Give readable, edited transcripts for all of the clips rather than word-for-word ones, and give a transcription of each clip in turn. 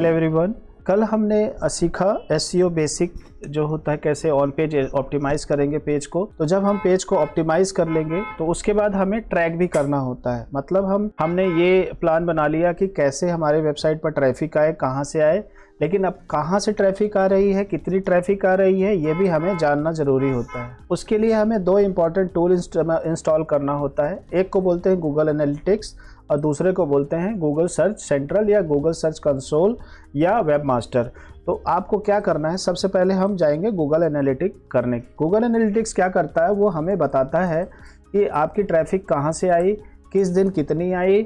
Hello everyone. कल हमने सीखा एसईओ बेसिक जो होता है, कैसे ऑन पेज ऑप्टिमाइज़ करेंगे पेज को। तो जब हम पेज को ऑप्टिमाइज़ कर लेंगे तो उसके बाद हमें ट्रैक भी करना होता है। मतलब हमने ये प्लान बना लिया कि कैसे हमारे वेबसाइट पर ट्रैफिक आए, कहाँ से आए, लेकिन अब कहाँ से ट्रैफिक आ रही है, कितनी ट्रैफिक आ रही है, ये भी हमें जानना ज़रूरी होता है। उसके लिए हमें दो इम्पॉर्टेंट टूल इंस्टॉल करना होता है। एक को बोलते हैं गूगल एनालिटिक्स और दूसरे को बोलते हैं गूगल सर्च सेंट्रल या गूगल सर्च कंसोल या वेब मास्टर। तो आपको क्या करना है, सबसे पहले हम जाएंगे गूगल एनालिटिक्स करने। गूगल एनालिटिक्स क्या करता है, वो हमें बताता है कि आपकी ट्रैफिक कहाँ से आई, किस दिन कितनी आई,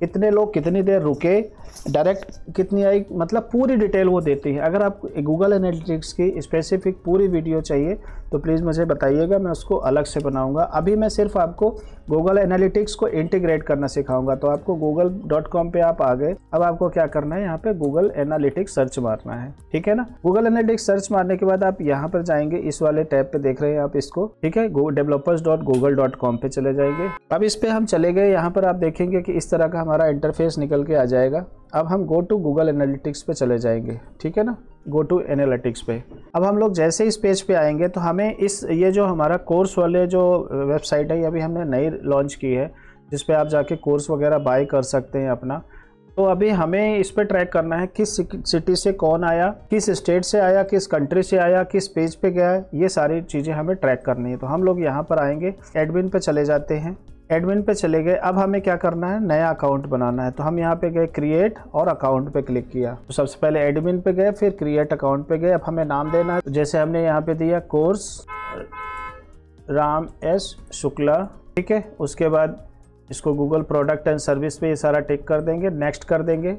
कितने लोग कितनी देर रुके, डायरेक्ट कितनी आई, मतलब पूरी डिटेल वो देती है। अगर आप गूगल एनालिटिक्स की स्पेसिफिक पूरी वीडियो चाहिए तो प्लीज़ मुझे बताइएगा, मैं उसको अलग से बनाऊंगा। अभी मैं सिर्फ आपको गूगल एनालिटिक्स को इंटीग्रेट करना सिखाऊंगा। तो आपको google.com पे आप आ गए। अब आपको क्या करना है, यहाँ पे गूगल एनालिटिक्स सर्च मारना है, ठीक है ना। गूगल एनालिटिक्स सर्च मारने के बाद आप यहाँ पर जाएंगे, इस वाले टैब पे देख रहे हैं आप इसको, ठीक है, developers.google.com पे चले जाएंगे। अब इस पे हम चले गए, यहाँ पर आप देखेंगे कि इस तरह का हमारा इंटरफेस निकल के आ जाएगा। अब हम गो टू गूगल एनालिटिक्स पे चले जाएंगे, ठीक है ना, गो टू एनालिटिक्स पे। अब हम लोग जैसे इस पेज पे आएंगे तो हमें ये जो हमारा कोर्स वाले जो वेबसाइट है, ये अभी हमने नई लॉन्च की है, जिस पे आप जाके कोर्स वगैरह बाय कर सकते हैं अपना। तो अभी हमें इस पे ट्रैक करना है किस सिटी से कौन आया, किस स्टेट से आया, किस कंट्री से आया, किस पेज पे गया, ये सारी चीज़ें हमें ट्रैक करनी है। तो हम लोग यहाँ पर आएंगे, एडमिन पे चले जाते हैं। एडमिन पे चले गए। अब हमें क्या करना है, नया अकाउंट बनाना है। तो हम यहाँ पे गए क्रिएट और अकाउंट पे क्लिक किया। तो सबसे पहले एडमिन पे गए, फिर क्रिएट अकाउंट पे गए। अब हमें नाम देना है, तो जैसे हमने यहाँ पे दिया कोर्स राम एस शुक्ला, ठीक है। उसके बाद इसको गूगल प्रोडक्ट एंड सर्विस पे ये सारा टिक कर देंगे, नेक्स्ट कर देंगे।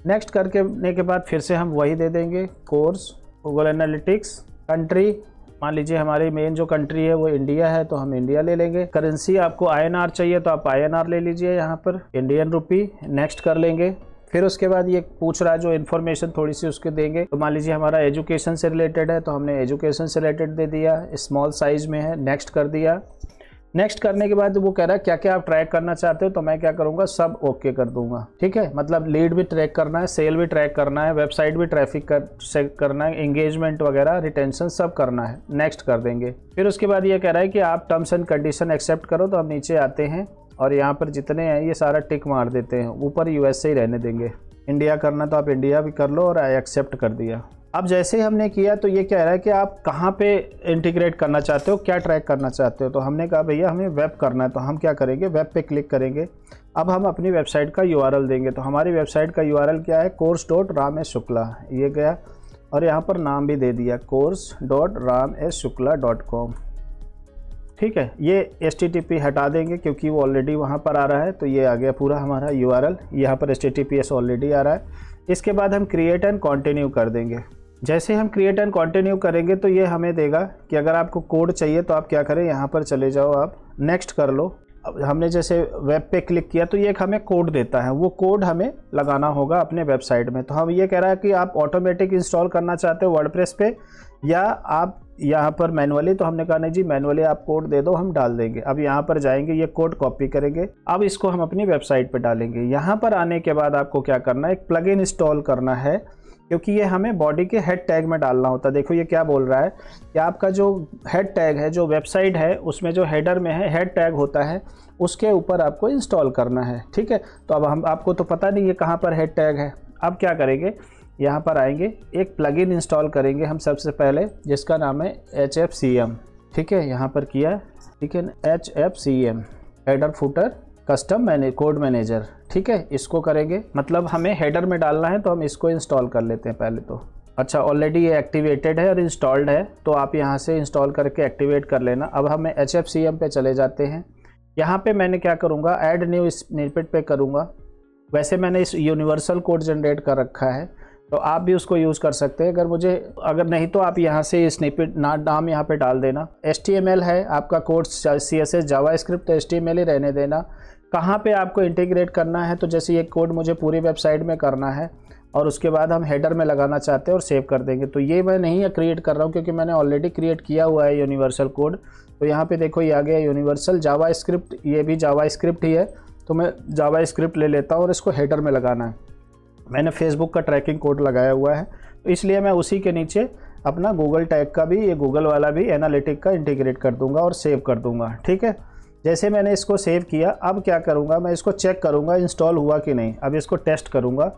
नेक्स्ट करने के बाद फिर से हम वही दे देंगे, कोर्स गूगल एनालिटिक्स, कंट्री मान लीजिए हमारी मेन जो कंट्री है वो इंडिया है, तो हम इंडिया ले लेंगे। करेंसी आपको INR चाहिए तो आप INR ले लीजिए, यहाँ पर इंडियन रुपी, नेक्स्ट कर लेंगे। फिर उसके बाद ये पूछ रहा है जो इन्फॉर्मेशन थोड़ी सी उसके देंगे। तो मान लीजिए हमारा एजुकेशन से रिलेटेड है, तो हमने एजुकेशन से रिलेटेड दे दिया, स्मॉल साइज में है, नेक्स्ट कर दिया। नेक्स्ट करने के बाद वो कह रहा है क्या क्या आप ट्रैक करना चाहते हो, तो मैं क्या करूंगा, सब ओके कर दूंगा, ठीक है। मतलब लीड भी ट्रैक करना है, सेल भी ट्रैक करना है, वेबसाइट भी ट्रैफिक करना है, एंगेजमेंट वगैरह, रिटेंशन सब करना है, नेक्स्ट कर देंगे। फिर उसके बाद ये कह रहा है कि आप टर्म्स एंड कंडीशन एक्सेप्ट करो। तो हम नीचे आते हैं और यहाँ पर जितने हैं ये सारा टिक मार देते हैं, ऊपर US से ही रहने देंगे। इंडिया करना तो आप इंडिया भी कर लो और आई एक्सेप्ट कर दिया। अब जैसे ही हमने किया तो ये कह रहा है कि आप कहाँ पे इंटीग्रेट करना चाहते हो, क्या ट्रैक करना चाहते हो। तो हमने कहा भैया हमें वेब करना है, तो हम क्या करेंगे, वेब पे क्लिक करेंगे। अब हम अपनी वेबसाइट का URL देंगे। तो हमारी वेबसाइट का URL क्या है, course.ramshukla, ये गया और यहाँ पर नाम भी दे दिया course.ramshukla.com, ठीक है। ये HTTP हटा देंगे क्योंकि वो ऑलरेडी वहाँ पर आ रहा है, तो ये आ गया पूरा हमारा URL, यहाँ पर HTTPS ऑलरेडी आ रहा है। इसके बाद हम क्रिएट एंड कंटिन्यू कर देंगे। जैसे हम क्रिएट एंड कंटिन्यू करेंगे तो ये हमें देगा कि अगर आपको कोड चाहिए तो आप क्या करें, यहाँ पर चले जाओ, आप नेक्स्ट कर लो। अब हमने जैसे वेब पे क्लिक किया तो ये एक हमें कोड देता है, वो कोड हमें लगाना होगा अपने वेबसाइट में। तो हम ये कह रहा है कि आप ऑटोमेटिक इंस्टॉल करना चाहते हो वर्डप्रेस पे या आप यहाँ पर मैनुअली। तो हमने कहा नहीं जी, मैनुअली आप कोड दे दो, हम डाल देंगे। अब यहाँ पर जाएंगे, ये कोड कॉपी करेंगे, अब इसको हम अपनी वेबसाइट पे डालेंगे। यहाँ पर आने के बाद आपको क्या करना है, एक प्लगइन इंस्टॉल करना है, क्योंकि ये हमें बॉडी के हेड टैग में डालना होता है। देखो ये क्या बोल रहा है कि आपका जो हेड टैग है, जो वेबसाइट है उसमें जो हेडर में है हेड टैग होता है, उसके ऊपर आपको इंस्टॉल करना है, ठीक है। तो अब आपको तो पता नहीं है कहाँ पर हेड टैग है। अब क्या करेंगे, यहाँ पर आएंगे, एक प्लगइन इंस्टॉल करेंगे हम सबसे पहले, जिसका नाम है HFCM, ठीक है। यहाँ पर किया, ठीक है, HFCM header footer custom code manager, ठीक है। इसको करेंगे, मतलब हमें हेडर में डालना है, तो हम इसको इंस्टॉल कर लेते हैं पहले तो। अच्छा, ऑलरेडी ये एक्टिवेटेड है और इंस्टॉल्ड है, तो आप यहाँ से इंस्टॉल करके एक्टिवेट कर लेना। अब हमें HFCM पे चले जाते हैं। यहाँ पे मैंने क्या करूँगा, ऐड न्यू स्निपेट पे करूँगा। वैसे मैंने इस यूनिवर्सल कोड जनरेट कर रखा है, तो आप भी उसको यूज़ कर सकते हैं। अगर नहीं तो आप यहाँ से स्निपेट नाम यहाँ पे डाल देना। HTML है आपका कोड, CSS जावास्क्रिप्ट, HTML ही रहने देना। कहाँ पे आपको इंटीग्रेट करना है, तो जैसे ये कोड मुझे पूरी वेबसाइट में करना है और उसके बाद हम हेडर में लगाना चाहते हैं और सेव कर देंगे। तो ये मैं नहीं क्रिएट कर रहा हूँ क्योंकि मैंने ऑलरेडी क्रिएट किया हुआ है यूनिवर्सल कोड। तो यहाँ पे देखो ये आ गया यूनिवर्सल जावास्क्रिप्ट, ये भी जावास्क्रिप्ट ही है। तो मैं जावास्क्रिप्ट ले लेता हूँ और इसको हेडर में लगाना है। मैंने फेसबुक का ट्रैकिंग कोड लगाया हुआ है, तो इसलिए मैं उसी के नीचे अपना गूगल टैग का भी, ये गूगल वाला भी एनालिटिक का इंटीग्रेट कर दूंगा और सेव कर दूंगा। ठीक है, जैसे मैंने इसको सेव किया, अब क्या करूंगा, मैं इसको चेक करूंगा इंस्टॉल हुआ कि नहीं। अब इसको टेस्ट करूंगा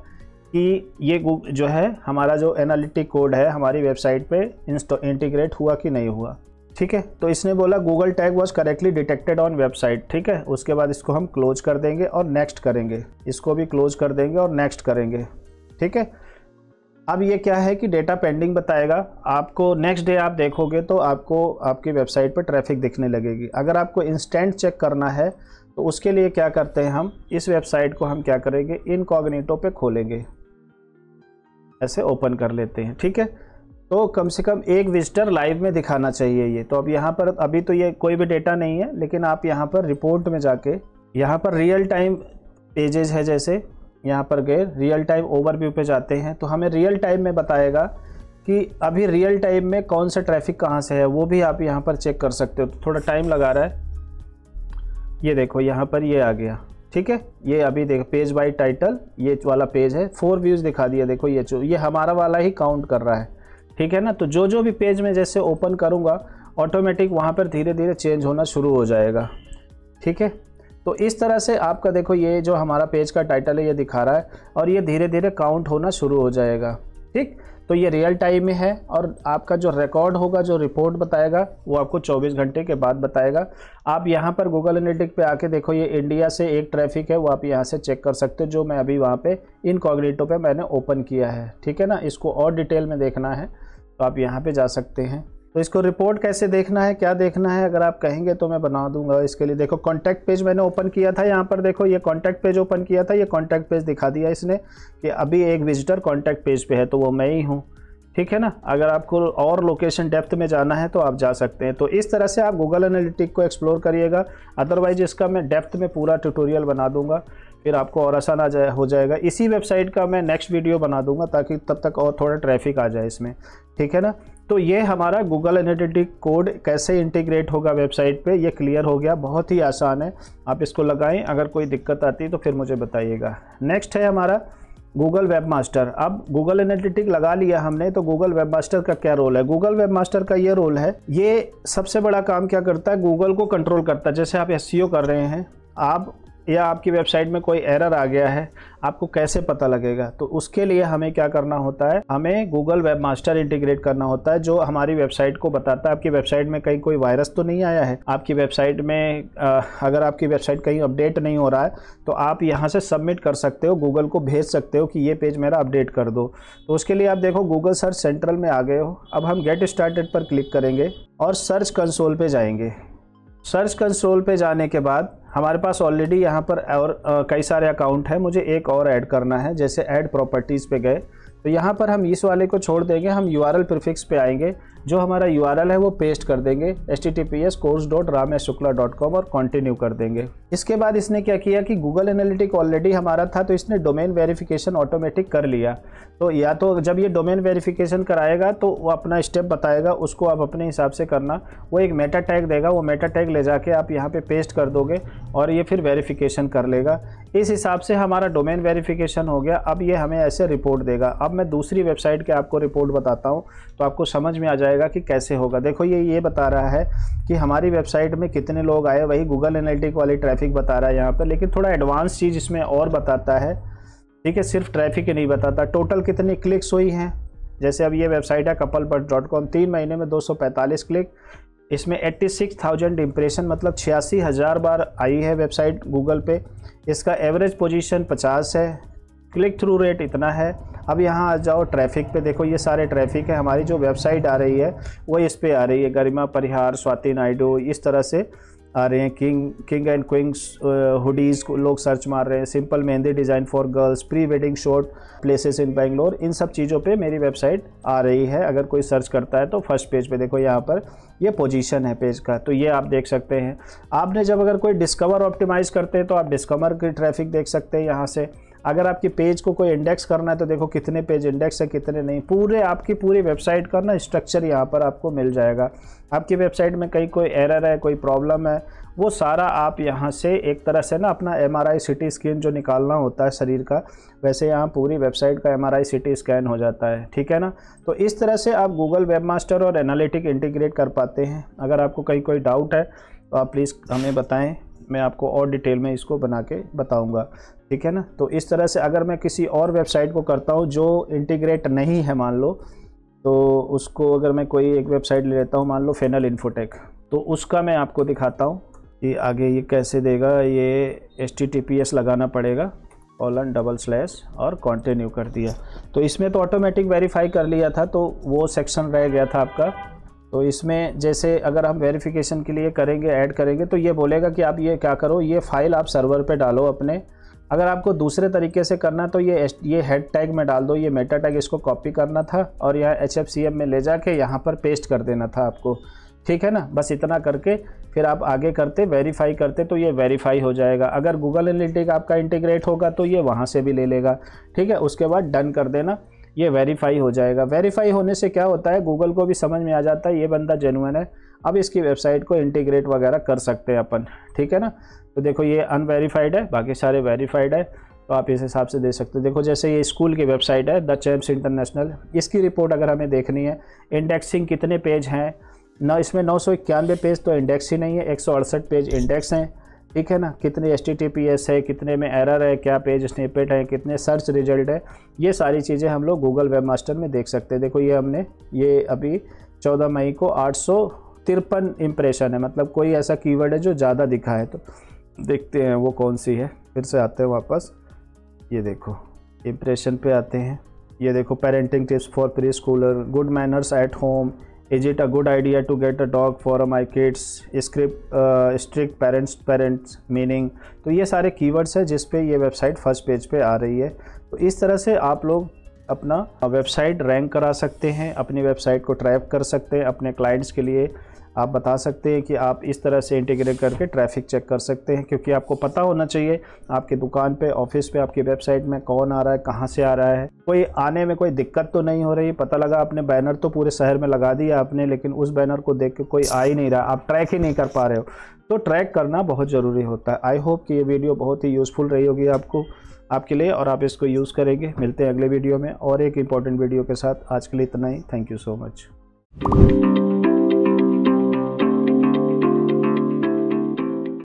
कि ये जो है हमारा जो एनालिटिक कोड है हमारी वेबसाइट पे इंटीग्रेट हुआ कि नहीं हुआ। ठीक है, तो इसने बोला Google tag was correctly detected on website. ठीक है, उसके बाद इसको हम क्लोज कर देंगे और नेक्स्ट करेंगे, इसको भी क्लोज कर देंगे और नेक्स्ट करेंगे। ठीक है, अब ये क्या है कि डेटा पेंडिंग बताएगा आपको। नेक्स्ट डे आप देखोगे तो आपको आपकी वेबसाइट पर ट्रैफिक दिखने लगेगी। अगर आपको इंस्टेंट चेक करना है तो उसके लिए क्या करते हैं, हम इस वेबसाइट को हम क्या करेंगे, इनकॉग्निटो पे खोलेंगे, ऐसे ओपन कर लेते हैं। ठीक है, तो कम से कम एक विजिटर लाइव में दिखाना चाहिए ये। तो अब यहाँ पर अभी तो ये कोई भी डेटा नहीं है, लेकिन आप यहाँ पर रिपोर्ट में जाके यहाँ पर रियल टाइम पेजेस है, जैसे यहाँ पर गए रियल टाइम ओवरव्यू पे जाते हैं तो हमें रियल टाइम में बताएगा कि अभी रियल टाइम में कौन सा ट्रैफिक कहाँ से है, वो भी आप यहाँ पर चेक कर सकते हो। तो थोड़ा टाइम लगा रहा है, ये देखो यहाँ पर ये आ गया। ठीक है, ये अभी देखो पेज बाय टाइटल ये वाला पेज है, 4 व्यूज़ दिखा दिया। देखो ये हमारा वाला ही काउंट कर रहा है। ठीक है ना, तो जो भी पेज में जैसे ओपन करूँगा ऑटोमेटिक वहाँ पर धीरे धीरे चेंज होना शुरू हो जाएगा। ठीक है, तो इस तरह से आपका देखो ये जो हमारा पेज का टाइटल है ये दिखा रहा है और ये धीरे धीरे काउंट होना शुरू हो जाएगा। ठीक, तो ये रियल टाइम में है और आपका जो रिकॉर्ड होगा, जो रिपोर्ट बताएगा वो आपको 24 घंटे के बाद बताएगा। आप यहाँ पर गूगल एनालिटिक पे आके देखो, ये इंडिया से एक ट्रैफिक है वो आप यहाँ से चेक कर सकते हो, जो मैं अभी वहाँ पे इनकॉग्निटो पे मैंने ओपन किया है। ठीक है ना, इसको और डिटेल में देखना है तो आप यहाँ पे जा सकते हैं। तो इसको रिपोर्ट कैसे देखना है, क्या देखना है, अगर आप कहेंगे तो मैं बना दूंगा। इसके लिए देखो कॉन्टैक्ट पेज मैंने ओपन किया था, यहाँ पर देखो ये कॉन्टैक्ट पेज ओपन किया था, ये कॉन्टैक्ट पेज दिखा दिया इसने कि अभी एक विजिटर कॉन्टैक्ट पेज पे है, तो वो मैं ही हूँ। ठीक है ना, अगर आपको और लोकेशन डेप्थ में जाना है तो आप जा सकते हैं। तो इस तरह से आप गूगल एनालिटिक को एक्सप्लोर करिएगा। अदरवाइज इसका मैं डेप्थ में पूरा ट्यूटोरियल बना दूंगा, फिर आपको और आसान हो जाएगा। इसी वेबसाइट का मैं नेक्स्ट वीडियो बना दूंगा ताकि तब तक और थोड़ा ट्रैफिक आ जाए इसमें। ठीक है ना, तो ये हमारा गूगल एनालिटिक कोड कैसे इंटीग्रेट होगा वेबसाइट पे, ये क्लियर हो गया। बहुत ही आसान है, आप इसको लगाएं। अगर कोई दिक्कत आती है तो फिर मुझे बताइएगा। नेक्स्ट है हमारा गूगल वेबमास्टर। अब गूगल एनालिटिक लगा लिया हमने, तो गूगल वेबमास्टर का क्या रोल है। गूगल वेबमास्टर का ये रोल है, ये सबसे बड़ा काम क्या करता है, गूगल को कंट्रोल करता है। जैसे आप एसईओ कर रहे हैं आप, या आपकी वेबसाइट में कोई एरर आ गया है, आपको कैसे पता लगेगा। तो उसके लिए हमें क्या करना होता है, हमें गूगल वेबमास्टर इंटीग्रेट करना होता है, जो हमारी वेबसाइट को बताता है आपकी वेबसाइट में कहीं कोई वायरस तो नहीं आया है, आपकी वेबसाइट में अगर आपकी वेबसाइट कहीं अपडेट नहीं हो रहा है तो आप यहाँ से सबमिट कर सकते हो, गूगल को भेज सकते हो कि ये पेज मेरा अपडेट कर दो। तो उसके लिए आप देखो गूगल सर्च सेंट्रल में आ गए हो। अब हम गेट स्टार्टेड पर क्लिक करेंगे और सर्च कंसोल पे जाएंगे। सर्च कंसोल पे जाने के बाद हमारे पास ऑलरेडी यहाँ पर और कई सारे अकाउंट हैं, मुझे एक और ऐड करना है। जैसे ऐड प्रॉपर्टीज़ पे गए तो यहाँ पर हम इस वाले को छोड़ देंगे, हम URL प्रीफिक्स पे आएंगे, जो हमारा URL है वो पेस्ट कर देंगे https://course.rameshukla.com और कंटिन्यू कर देंगे। इसके बाद इसने क्या किया कि गूगल एनालिटिक ऑलरेडी हमारा था तो इसने डोमेन वेरिफिकेशन ऑटोमेटिक कर लिया। तो या तो जब ये डोमेन वेरिफिकेशन कराएगा तो वो अपना स्टेप बताएगा, उसको आप अपने हिसाब से करना। वो एक मेटा टैग देगा, वो मेटा टैग ले जाके आप यहाँ पे पेस्ट कर दोगे और ये फिर वेरिफिकेशन कर लेगा। इस हिसाब से हमारा डोमेन वेरिफिकेशन हो गया। अब ये हमें ऐसे रिपोर्ट देगा। अब मैं दूसरी वेबसाइट के आपको रिपोर्ट बताता हूँ तो आपको समझ में आ जाएगा कि कैसे होगा। देखो ये बता रहा है कि हमारी वेबसाइट में कितने लोग आए, वही गूगल एनालिटिक वाली ट्रैफिक बता रहा है यहाँ पर, लेकिन थोड़ा एडवांस चीज़ इसमें और बताता है। ठीक है, सिर्फ ट्रैफिक ही नहीं बताता, टोटल कितनी क्लिक्स हुई हैं। जैसे अब ये वेबसाइट है couplebutt.com, 3 महीने में 245 क्लिक, इसमें 86,000 इम्प्रेशन, मतलब 86,000 बार आई है वेबसाइट गूगल पे। इसका एवरेज पोजीशन 50 है, क्लिक थ्रू रेट इतना है। अब यहाँ आ जाओ ट्रैफिक पे, देखो ये सारे ट्रैफिक है। हमारी जो वेबसाइट आ रही है वो इस पे आ रही है, गरिमा परिहार, स्वाति नायडू, इस तरह से आ रहे हैं। किंग एंड क्वींस हुडीज़ को लोग सर्च मार रहे हैं, simple mehndi design for girls, pre wedding shoot places in Bangalore, इन सब चीज़ों पे मेरी वेबसाइट आ रही है। अगर कोई सर्च करता है तो फर्स्ट पेज पे देखो यहाँ पर ये पोजीशन है पेज का, तो ये आप देख सकते हैं। आपने जब अगर कोई डिस्कवर ऑप्टिमाइज़ करते हैं तो आप डिस्कवर की ट्रैफिक देख सकते हैं यहाँ से। अगर आपकी पेज को कोई इंडेक्स करना है तो देखो कितने पेज इंडेक्स है कितने नहीं, पूरे आपकी पूरी वेबसाइट का ना स्ट्रक्चर यहाँ पर आपको मिल जाएगा। आपकी वेबसाइट में कहीं कोई एरर है, कोई प्रॉब्लम है, वो सारा आप यहाँ से एक तरह से ना अपना MRI CT स्कैन जो निकालना होता है शरीर का, वैसे यहाँ पूरी वेबसाइट का MRI CT स्कैन हो जाता है, ठीक है ना। तो इस तरह से आप गूगल वेबमास्टर और एनालिटिक इंटीग्रेट कर पाते हैं। अगर आपको कहीं कोई डाउट है तो आप प्लीज़ हमें बताएं, मैं आपको और डिटेल में इसको बना के बताऊंगा, ठीक है ना। तो इस तरह से अगर मैं किसी और वेबसाइट को करता हूँ जो इंटीग्रेट नहीं है मान लो, तो उसको अगर मैं कोई एक वेबसाइट ले लेता हूँ, मान लो फेनल इन्फोटेक, तो उसका मैं आपको दिखाता हूँ कि आगे ये कैसे देगा। ये HTTPS लगाना पड़ेगा, :/ और कंटिन्यू कर दिया। तो इसमें तो ऑटोमेटिक वेरीफाई कर लिया था, तो वो सेक्शन रह गया था आपका। तो इसमें जैसे अगर हम वेरिफिकेशन के लिए करेंगे, ऐड करेंगे, तो ये बोलेगा कि आप ये क्या करो, ये फाइल आप सर्वर पे डालो अपने। अगर आपको दूसरे तरीके से करना तो ये हेड टैग में डाल दो, ये मेटा टैग, इसको कॉपी करना था और यहाँ HFCM में ले जाके यहाँ पर पेस्ट कर देना था आपको, ठीक है ना। बस इतना करके फिर आप आगे करते, वेरीफाई करते, तो ये वेरीफाई हो जाएगा। अगर गूगल एनालिटिक आपका इंटीग्रेट होगा तो ये वहाँ से भी ले लेगा, ठीक है। उसके बाद डन कर देना, ये वेरीफाई हो जाएगा। वेरीफाई होने से क्या होता है, गूगल को भी समझ में आ जाता है ये बंदा जेन्युइन है, अब इसकी वेबसाइट को इंटीग्रेट वगैरह कर सकते हैं अपन, ठीक है ना। तो देखो ये अनवेरीफाइड है, बाकी सारे वेरीफाइड है, तो आप इस हिसाब से दे सकते हो। देखो जैसे ये स्कूल की वेबसाइट है द चैम्प्स इंटरनेशनल, इसकी रिपोर्ट अगर हमें देखनी है, इंडेक्सिंग कितने पेज हैं ना, इसमें 991 पेज तो इंडेक्स ही नहीं है, 168 पेज इंडेक्स हैं, ठीक है ना। कितने HTTPS है, कितने में एरर है, क्या पेज स्निपेट है, कितने सर्च रिजल्ट है, ये सारी चीज़ें हम लोग गूगल वेबमास्टर में देख सकते हैं। देखो ये हमने ये अभी 14 मई को 853 इम्प्रेशन है, मतलब कोई ऐसा कीवर्ड है जो ज़्यादा दिखा है, तो देखते हैं वो कौन सी है। फिर से आते हैं वापस, ये देखो इम्प्रेशन पे आते हैं, ये देखो parenting tips for preschooler, good manners at home, is it a good idea to get a dog for my kids, strict parents meaning. तो ये सारे कीवर्ड्स हैं जिस पे ये वेबसाइट फर्स्ट पेज पे आ रही है। तो इस तरह से आप लोग अपना वेबसाइट रैंक करा सकते हैं, अपनी वेबसाइट को ट्रैक कर सकते हैं, अपने क्लाइंट्स के लिए आप बता सकते हैं कि आप इस तरह से इंटीग्रेट करके ट्रैफिक चेक कर सकते हैं। क्योंकि आपको पता होना चाहिए आपकी दुकान पे, ऑफिस पे, आपकी वेबसाइट में कौन आ रहा है, कहाँ से आ रहा है, कोई आने में कोई दिक्कत तो नहीं हो रही। पता लगा आपने बैनर तो पूरे शहर में लगा दिया आपने, लेकिन उस बैनर को देख के कोई आ ही नहीं रहा, आप ट्रैक ही नहीं कर पा रहे हो। तो ट्रैक करना बहुत ज़रूरी होता है। आई होप कि ये वीडियो बहुत ही यूज़फुल रही होगी आपके लिए और आप इसको यूज़ करेंगे। मिलते हैं अगले वीडियो में और एक इंपॉर्टेंट वीडियो के साथ। आज के लिए इतना ही। Thank you so much.